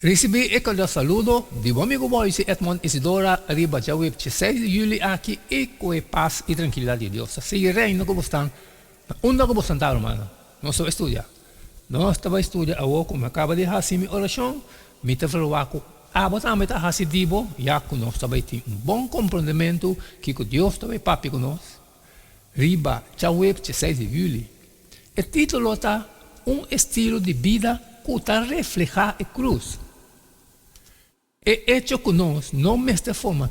Recebi aquele saludo de bom amigo Moise Edmond Isidora arriba já web 6 de julho aqui e com a paz e tranquilidade de Deus. Se reina como estão, onde como estão, hermano? Nós estamos estudando. Nós estamos estudando agora como acaba de fazer minha oração, me te falar também está fazendo já que nós estamos tendo bom compreendimento que Deus está papi conosco. Riba já web 6 de julho. O título está estilo de vida que está reflejar a cruz. É hecho que nós, não desta forma,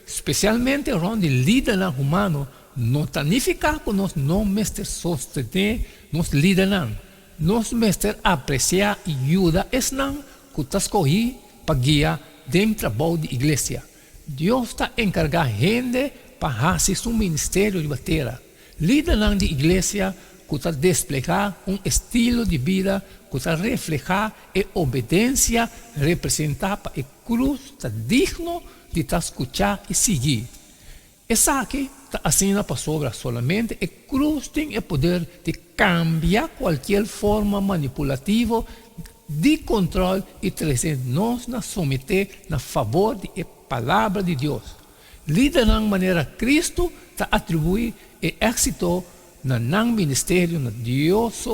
especialmente onde liderança humano, não significa que nós não mestre sostener nos liderança. Nós mestre apreciar e ajuda não que está escolhido para guiar dentro do trabalho de igreja. Deus está encarregado gente para fazer seu ministério de bateria. Liderança de igreja que está desplegar estilo de vida que está reflejar a obediência representada para a cruz, está digno de estar escuchar e seguir. Essa aqui está assim para sobra solamente a cruz tem o poder de cambiar qualquer forma manipulativa de controle e trazer-nos a submeter na favor da palavra de Deus. Liderança de maneira Cristo está atribuir o êxito no ministério de Deus.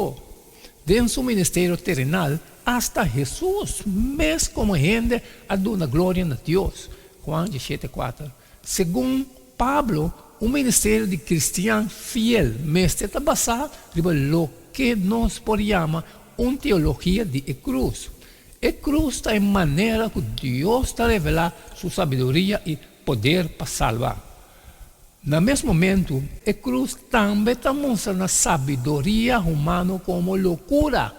Dentro do ministério terrenal, hasta Jesus, mesmo como gente, a dar glória a Deus. Juan 17:4. Segundo Pablo, o ministério de cristiano fiel, mesmo está basado em lo que nós podemos uma teologia de cruz. A cruz está em maneira que Deus está revelando sua sabedoria e poder para salvar. No mesmo momento, a cruz também está mostrando a sabedoria humana como loucura.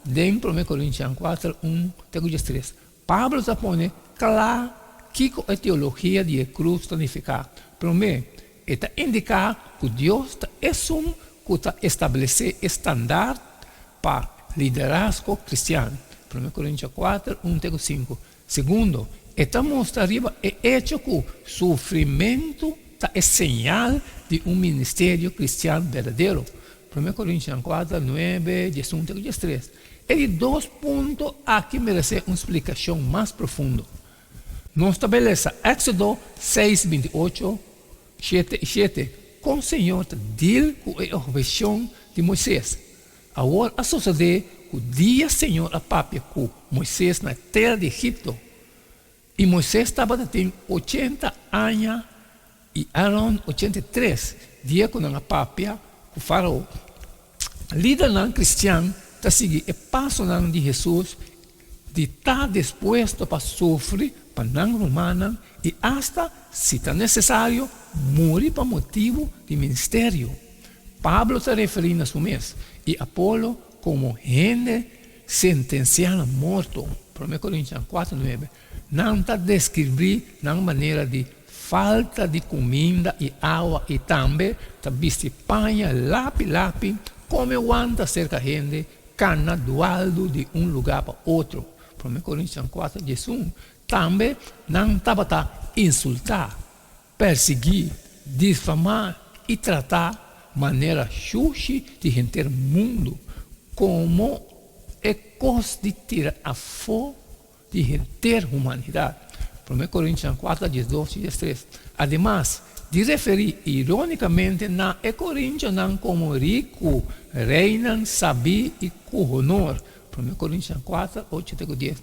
Dentro de 1 Coríntios 4, 1-3. Pablo está pondo claro que a teologia de cruz significa. Para mim, está indicando que Deus é um que está estabelecendo estandarte para liderazgo cristiano. 1 Coríntios 4, 1-5. Segundo, está mostrando o hecho que o sofrimento é señal de ministério cristiano verdadeiro. 1 Coríntios 4, 9, 11, 13. E dois pontos aqui merecem uma explicação mais profunda. Não estabelece Éxodo 6, 28, 7 e 7. Com o Senhor diz com a obediência de Moisés. Agora, a suceder que o dia Senhor a papia com Moisés na terra de Egipto. E Moisés estava tendo 80 anos e Aaron 83, dia com a papia com o faraó. Liderança cristã está seguindo o passo de Jesus de estar disposto para sofrer para não romana e hasta, se está necessário, morrer para motivo de ministério. Pablo está referindo a mês e Apolo como gente sentenciada a morto. 1 Coríntios 4, 9. Não está descrevendo na maneira de falta de comida e água e também está visto panha, lápis, como aguanta cerca gente, cana doado de lugar para outro. 1 Coríntios 4, 11. Também não estava a insultar, perseguir, difamar e tratar maneira xuxa de gente do mundo, como é coisa de tirar a fogo de gente humanidade. 1 Coríntios 4, 12 e 13. Además, de referir ironicamente na Coríntios como rico, reinan, sabio e com honor. 1 Coríntios 4, 8 e 10.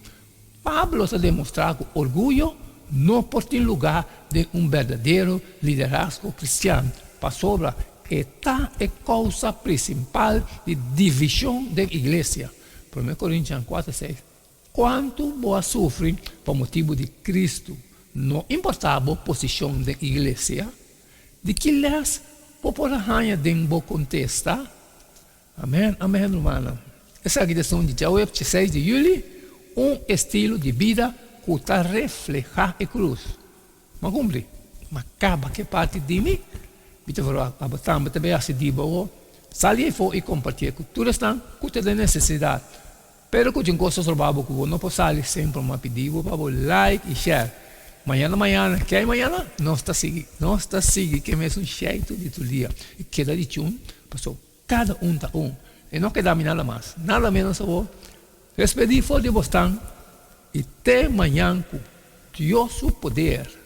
Pablo está demonstrando que orgulho não pode ter lugar de verdadeiro liderazgo cristiano. Para sobra, esta é a causa principal de divisão da igreja. 1 Coríntios 4, 6. Quanto boa sofre por motivo de Cristo, não importava a posição da igreja, de que lhes por arranha de boa contesta. Amém, amém, irmão. Essa é a questão de Joel 6 de julho, estilo de vida que está reflejar a cruz. Mas cumpre, mas acaba que parte de mim, também assim de boa, sair fora e compartilhar com todos que têm necessidade. Pero que coisas trabalho que não pode sair sempre uma pedido para like e share. Manhã, que é manhã? Não está seguindo, que é mesmo jeito de todo dia. E queda de tchum, passou cada está E não queda nada mais, nada menos só. Despedir for de bostão, e até amanhã com Deus o poder